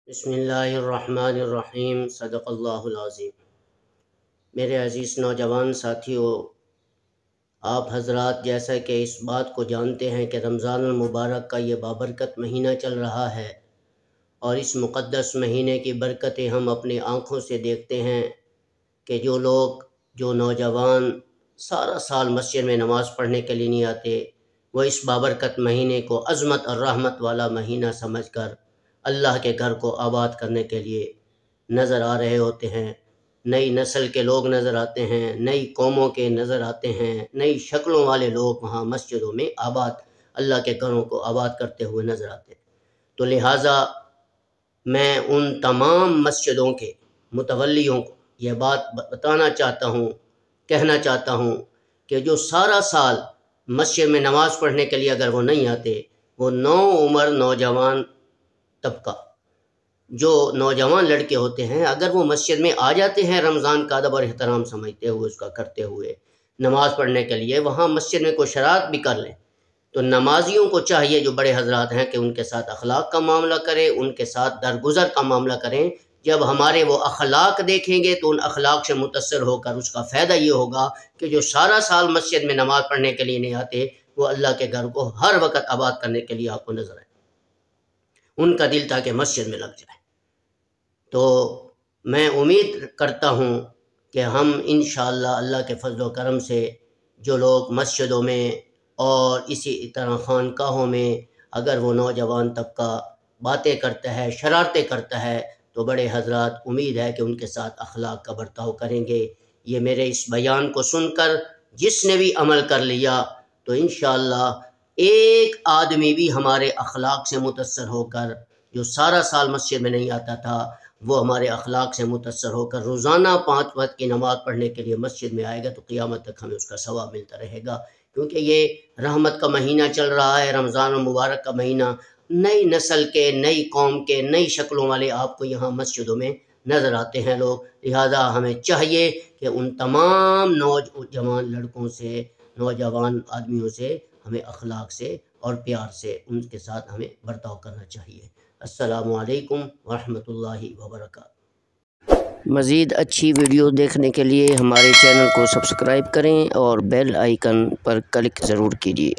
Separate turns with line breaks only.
بسم اللہ الرحمن الرحیم، صدق اللہ العظیم۔ میرے عزیز نوجوان ساتھیوں، آپ حضرات جیسا کہ اس بات کو جانتے ہیں کہ رمضان المبارک کا یہ بابرکت مہینہ چل رہا ہے، اور اس مقدس مہینے کی برکتیں ہم اپنی آنکھوں سے دیکھتے ہیں کہ جو نوجوان سارا سال مسجد میں نماز پڑھنے کے لیے نہیں آتے، وہ اس بابرکت مہینے کو عظمت اور رحمت والا مہینہ سمجھ کر اللہ کے گھر کو آباد کرنے کے لیے نظر آ رہے ہوتے ہیں۔ نئی نسل کے لوگ نظر آتے ہیں، نئی قوموں کے نظر آتے ہیں، نئی شکلوں والے لوگ وہاں مسجدوں میں اللہ کے گھروں کو آباد کرتے ہوئے نظر آتے ہیں۔ تو لہٰذا میں ان تمام مسجدوں کے متولیوں کو یہ بات بتانا چاہتا ہوں، کہنا چاہتا ہوں کہ جو سارا سال مسجد میں نماز پڑھنے کے لیے اگر وہ نہیں آتے، وہ عمر نوجوان طبقہ، جو نوجوان لڑکے ہوتے ہیں، اگر وہ مسجد میں آ جاتے ہیں رمضان کا ادب اور احترام سمجھتے ہوئے، اس کا کرتے ہوئے نماز پڑھنے کے لیے، وہاں مسجد میں کوئی شرارت بھی کر لیں، تو نمازیوں کو چاہیے جو بڑے حضرات ہیں کہ ان کے ساتھ اخلاق کا معاملہ کریں، ان کے ساتھ درگزر کا معاملہ کریں۔ جب ہمارے وہ اخلاق دیکھیں گے تو ان اخلاق سے متاثر ہو کر اس کا فائدہ یہ ہوگا کہ جو سارا سال مسجد میں نماز پڑھنے کے لیے نہیں آتے، وہ اللہ کے گھر کو ہر وقت آباد کرنے کے لیے آپ کو نظر آئے، ان کا دل تاکہ مسجد میں لگ جائے۔ تو میں امید کرتا ہوں کہ ہم انشاءاللہ اللہ کے فضل و کرم سے جو لوگ مسجدوں میں اور اسی طرح خانقاہوں میں اگر وہ نوجوان طبقہ باتیں کرتا ہے، شرارتیں کرتا ہے، تو بڑے حضرات امید ہے کہ ان کے ساتھ اخلاق کا برتاؤ کریں گے۔ یہ میرے اس بیان کو سن کر جس نے بھی عمل کر لیا تو انشاءاللہ ایک آدمی بھی ہمارے اخلاق سے متاثر ہو کر، جو سارا سال مسجد میں نہیں آتا تھا، وہ ہمارے اخلاق سے متاثر ہو کر روزانہ 5 وقت کی نماز پڑھنے کے لیے مسجد میں آئے گا تو قیامت تک ہمیں اس کا ثواب ملتا رہے گا، کیونکہ یہ رحمت کا مہینہ چل رہا ہے، رمضان المبارک کا مہینہ۔ نئی نسل کے، نئی قوم کے، نئی شکلوں والے آپ کو یہاں مسجدوں میں نظر آتے ہیں لوگ، لہذا ہمیں چاہیے کہ ان تمام نوجوان لڑکوں سے، نوجوان آدمیوں سے ہمیں اخلاق سے اور پیار سے ان کے ساتھ ہمیں برتاؤ کرنا چاہیے۔ السلام علیکم ورحمۃ اللہ وبرکاتہ۔ مزید اچھی ویڈیو دیکھنے کے لیے ہمارے چینل کو سبسکرائب کریں اور بیل آئیکن پر کلک ضرور کیجیے۔